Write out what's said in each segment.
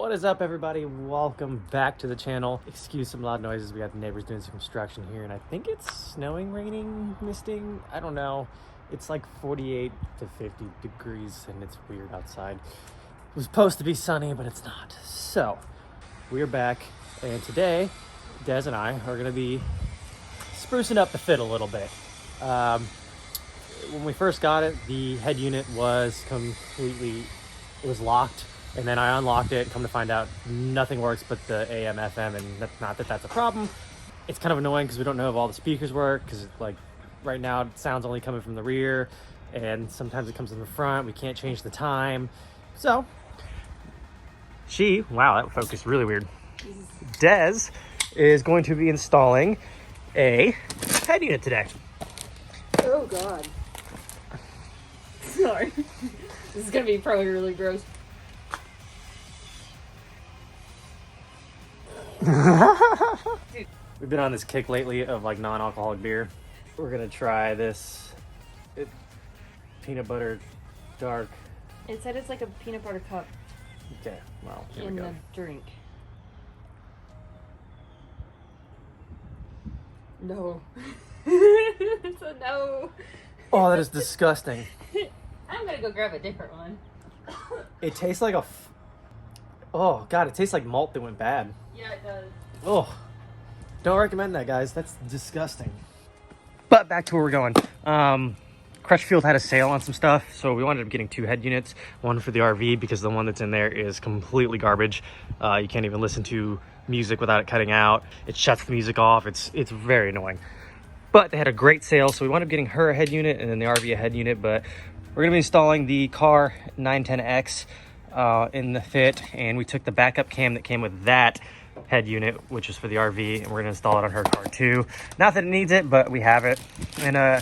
What is up, everybody? Welcome back to the channel. Excuse some loud noises. We got the neighbors doing some construction here, and I think it's snowing, raining, misting. I don't know. It's like 48 to 50 degrees, and it's weird outside. It was supposed to be sunny, but it's not. So, we're back, and today, Des and I are going to be sprucing up the fit a little bit. When we first got it, the head unit was completely, it was locked. And then I unlocked it and come to find out nothing works but the AM, FM, and not that that's a problem. It's kind of annoying because we don't know if all the speakers work, because like right now it sounds only coming from the rear and sometimes it comes in the front. We can't change the time. So wow, that focused really weird. Des is going to be installing a head unit today. Oh God. Sorry. This is gonna be probably really gross. We've been on this kick lately of like non-alcoholic beer. We're gonna try this peanut butter dark. It said it's like a peanut butter cup Okay, well, here we in go. the drink. No. It's a no. Oh, that is disgusting. I'm gonna go grab a different one. It tastes like oh God, it tastes like malt that went bad. Yeah, it does. Oh, don't recommend that, guys. That's disgusting. But back to where we're going. Crutchfield had a sale on some stuff, so we wound up getting 2 head units. One for the RV because the one that's in there is completely garbage. You can't even listen to music without it cutting out. It shuts the music off. It's very annoying. But they had a great sale, so we wound up getting her a head unit and then the RV a head unit. But we're gonna be installing the car 910X in the fit, and we took the backup cam that came with that head unit, which is for the RV, and we're gonna install it on her car too. Not that it needs it, but we have it. And I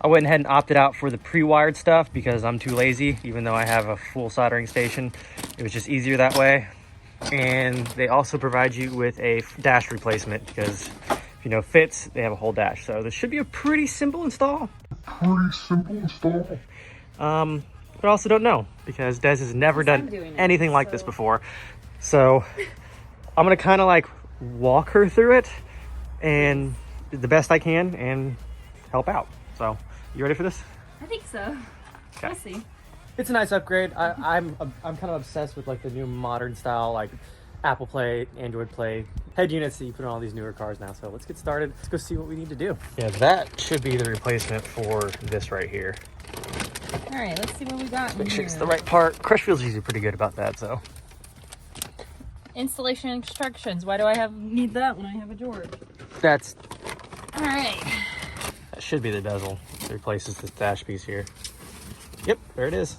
went ahead and opted out for the pre-wired stuff because I'm too lazy, even though I have a full soldering station. It was just easier that way. And they also provide you with a dash replacement because if you know Fits, they have a whole dash. So this should be a pretty simple install. But I also don't know because Des has never done anything like this before. So I'm gonna kind of like walk her through it and the best I can and help out. So you ready for this? I think so. Okay. We'll see. It's a nice upgrade. I'm kind of obsessed with like the new modern style, like Apple Play, Android Play head units that you put on all these newer cars now. So let's get started. Let's go see what we need to do. Yeah, that should be the replacement for this right here. All right, let's see what we got. Make sure it's the right part. Crutchfield's usually pretty good about that. So installation instructions. Why do I need that when I have a George? that's All right. that should be the bezel. It replaces this dash piece here. Yep, there it is.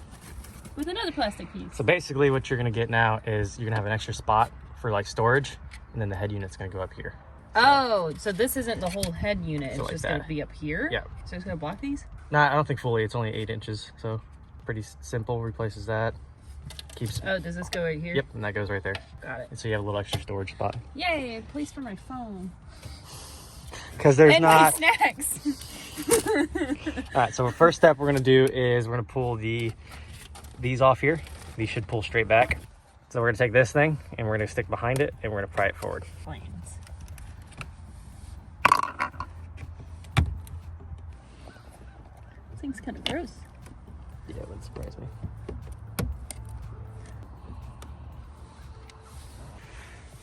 With another plastic piece. So basically what you're gonna get now is you're gonna have an extra spot for like storage, and then the head unit's gonna go up here. Oh, so this isn't the whole head unit. It's like just that. going to be up here? Yeah. So it's going to block these? Nah, I don't think fully. It's only 8 inches, so pretty simple. Replaces that. Keeps. Oh, does this go right here? Yep, and that goes right there. Got it. And so you have a little extra storage spot. Yay, a place for my phone. Because there's and not. my snacks. All right, so the first step we're gonna do is we're gonna pull these off here. These should pull straight back. So we're gonna take this thing and we're gonna stick behind it and we're gonna pry it forward. Planes. This thing's kind of gross. Yeah, it wouldn't surprise me.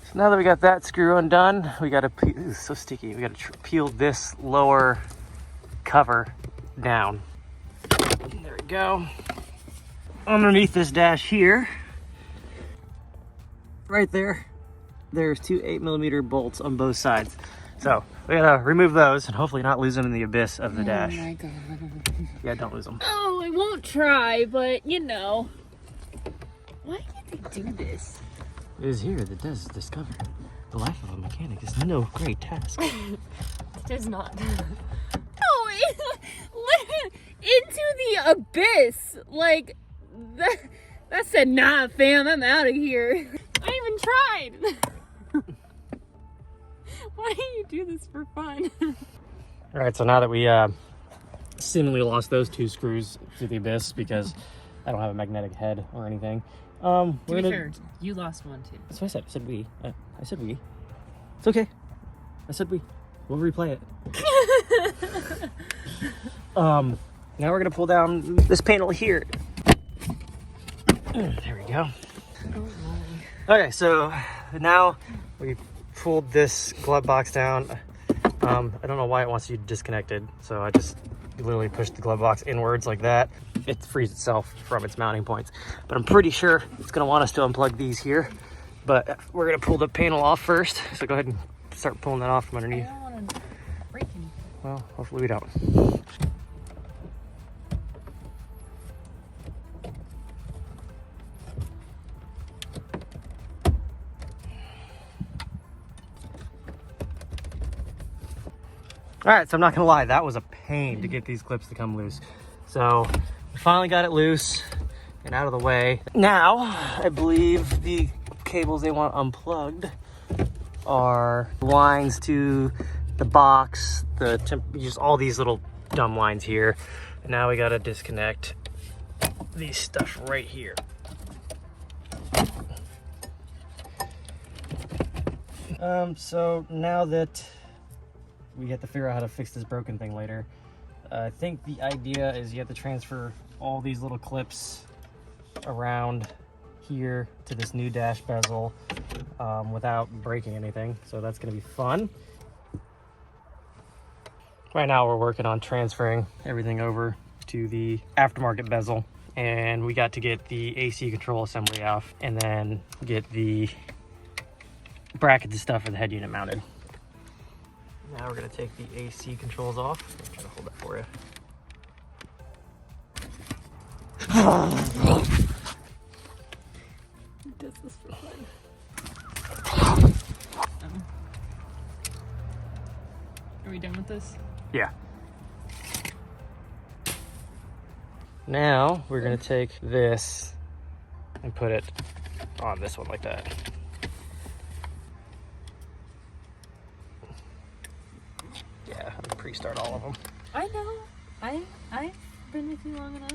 So now that we got that screw undone, we gotta it's so sticky. We gotta peel this lower cover down. There we go. Underneath this dash here, right there, there's 2 8mm bolts on both sides. So we gotta remove those and hopefully not lose them in the abyss of the dash. Oh my God. Yeah, don't lose them. Oh, I won't try, but you know. Why did they do this? It is here that Des discovered the life of a mechanic is no great task. It does not. No, into the abyss. Like, that said, nah, fam, I'm out of here. I even tried. Why do you do this for fun? All right, so now that we seemingly lost those 2 screws to the abyss because I don't have a magnetic head or anything, To be fair, you lost one too. That's what I said. I said we. I said we. It's okay. I said we. We'll replay it. Now we're gonna pull down this panel here. There we go. Okay, so now we pulled this glove box down. I don't know why it wants you disconnected, so I just literally pushed the glove box inwards like that. It frees itself from its mounting points, but I'm pretty sure it's gonna want us to unplug these here. But we're gonna pull the panel off first, so go ahead and start pulling that off from underneath. I don't want to break anything. Well, hopefully we don't. All right, so I'm not gonna lie, that was a pain to get these clips to come loose. So we finally got it loose and out of the way. Now, I believe the cables they want unplugged are lines to the box, just all these little dumb lines here. And now we gotta disconnect these stuff right here. So now that we have to figure out how to fix this broken thing later, I think the idea is you have to transfer all these little clips around here to this new dash bezel without breaking anything. So that's gonna be fun. Right now we're working on transferring everything over to the aftermarket bezel, and we got to get the AC control assembly off and then get the brackets and stuff for the head unit mounted. Now we're gonna take the AC controls off. I'm trying to hold that for you. Who does this for fun? Are we done with this? Yeah. Now we're gonna take this and put it on this one like that. Yeah, I'll pre-start all of them. I know. I've been with you long enough.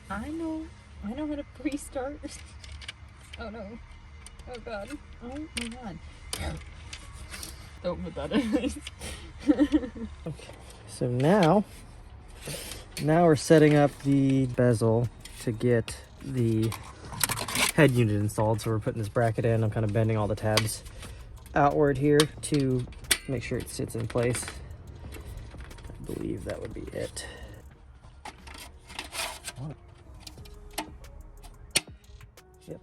I know how to pre-start. Oh no. Oh god. Oh my god. Don't put that in. Okay. So now we're setting up the bezel to get the head unit installed. So we're putting this bracket in. I'm kind of bending all the tabs outward here to make sure it sits in place. I believe that would be it. Yep.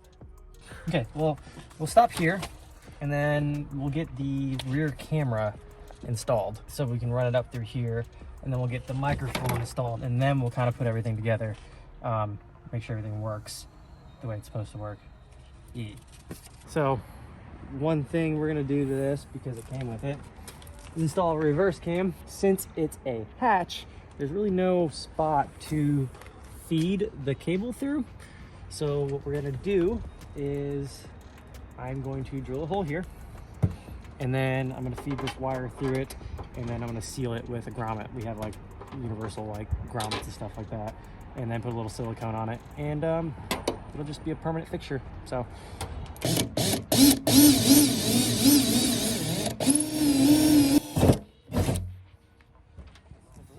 Okay, well, we'll stop here and then we'll get the rear camera installed so we can run it up through here, and then we'll get the microphone installed, and then we'll kind of put everything together, make sure everything works the way it's supposed to work. Yeah. So one thing we're gonna do to this, because it came with it, is install a reverse cam. Since it's a hatch, there's really no spot to feed the cable through. So what we're gonna do is I'm going to drill a hole here, and then I'm gonna feed this wire through it, and then I'm gonna seal it with a grommet. We have like universal like grommets and stuff like that, and then put a little silicone on it, and it'll just be a permanent fixture. So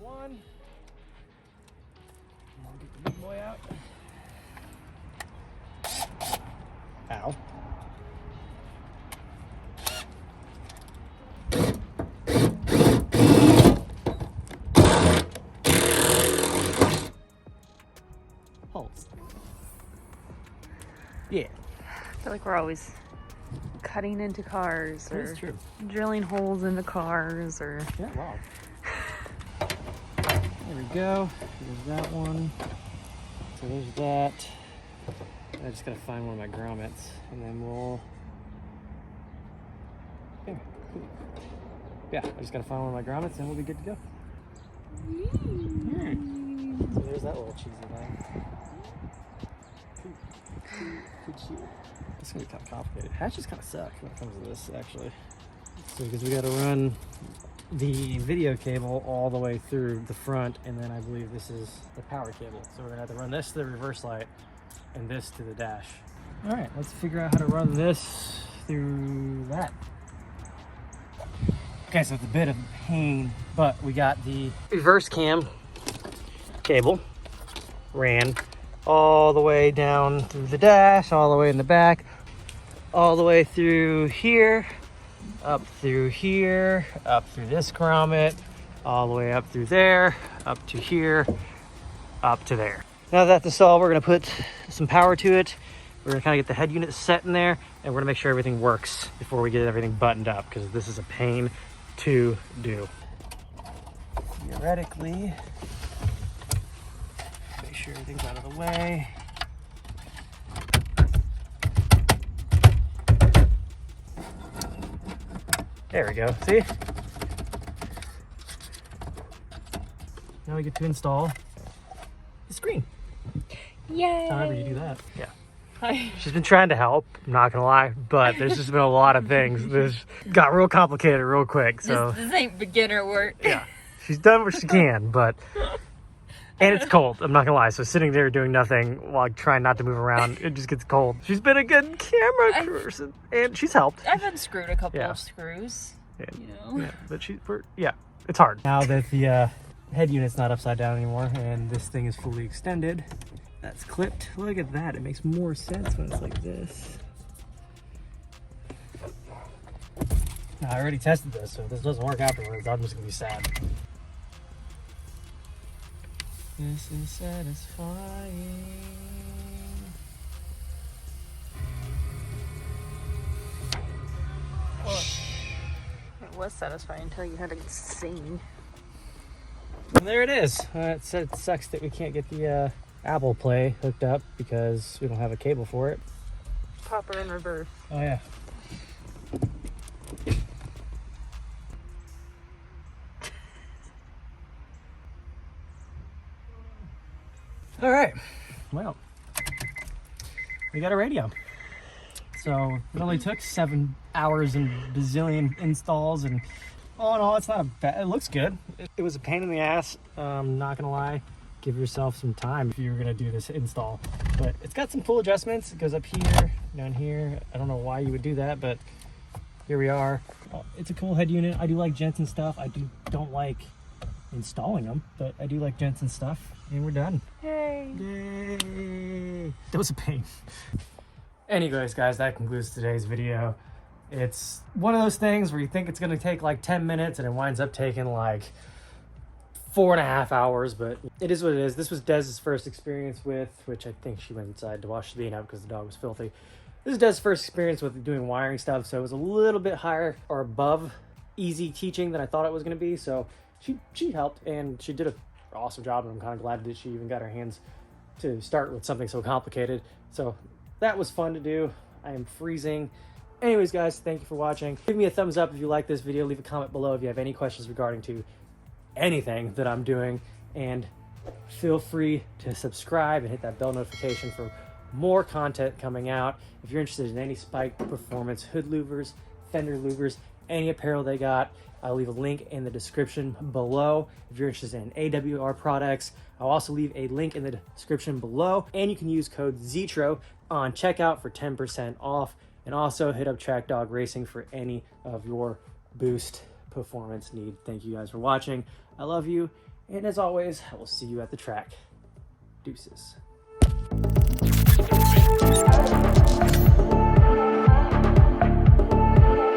one, I'll get the big boy out. Ow. Holes. Yeah. I feel like we're always cutting into cars or That's true. drilling holes in the cars or... Yeah, wow. There we go. There's that one. So there's that. I just gotta find one of my grommets, and then we'll... Yeah, I just gotta find one of my grommets, and we'll be good to go. Alright. So there's that little cheesy thing. It's gonna be kind of complicated. Hatches kind of suck when it comes to this, actually. So because we gotta run the video cable all the way through the front, and then I believe this is the power cable. So we're gonna have to run this to the reverse light, and this to the dash. All right, let's figure out how to run this through that. Okay, so it's a bit of a pain, but we got the reverse cam cable, ran all the way down through the dash, all the way in the back, all the way through here, up through here, up through this grommet, all the way up through there, up to here, up to there. Now that that's all, we're gonna put some power to it. We're gonna kind of get the head unit set in there, and we're gonna make sure everything works before we get everything buttoned up, because this is a pain to do. Theoretically, make sure everything's out of the way. There we go, see? Now we get to install the screen. Yay! However you do that, yeah. Hi. She's been trying to help, I'm not gonna lie, but there's just been a lot of things. This got real complicated real quick, so. This ain't beginner work. Yeah, she's done what she can, but, and it's cold, I'm not gonna lie, so sitting there doing nothing while trying not to move around, it just gets cold. She's been a good camera person, and she's helped. I've unscrewed a couple of screws, you know. Yeah, but it's hard. Now that the head unit's not upside down anymore, and this thing is fully extended, that's clipped. Look at that, it makes more sense when it's like this. Now, I already tested this, so if this doesn't work afterwards, I'm just gonna be sad. This is satisfying. Well, it was satisfying until you had to sing. And there it is. It sucks that we can't get the Apple Play hooked up because we don't have a cable for it. Pop her in reverse. Oh yeah. All right, well, we got a radio. So it only took 7 hours and bazillion installs, and all in all, it's not a bad, it looks good. It was a pain in the ass, not gonna lie. Give yourself some time if you're gonna do this install. But it's got some cool adjustments. It goes up here, down here. I don't know why you would do that, but here we are. It's a cool head unit. I do like Jensen stuff. I don't like installing them, but I do like Jensen stuff, and we're done. Yay! Yay! That was a pain. Anyways, guys, that concludes today's video. It's one of those things where you think it's gonna take like 10 minutes and it winds up taking like 4.5 hours, but it is what it is. This was Dez's first experience with, which I think she went inside to wash the bean out because the dog was filthy. This is Dez's first experience with doing wiring stuff, so it was a little bit higher or above easy teaching than I thought it was going to be. So she helped, and she did an awesome job, and I'm kind of glad that she even got her hands to start with something so complicated. So that was fun to do. I am freezing. Anyways, guys, thank you for watching. Give me a thumbs up if you like this video. Leave a comment below if you have any questions regarding to anything that I'm doing, and feel free to subscribe and hit that bell notification for more content coming out. If you're interested in any Spike Performance hood louvers, fender louvers, any apparel they got, I'll leave a link in the description below. If you're interested in AWR products, I'll also leave a link in the description below, and you can use code Zitro on checkout for 10% off, and also hit up Trackdog Racing for any of your boost performance need. Thank you guys for watching. I love you, and as always, I will see you at the track. Deuces.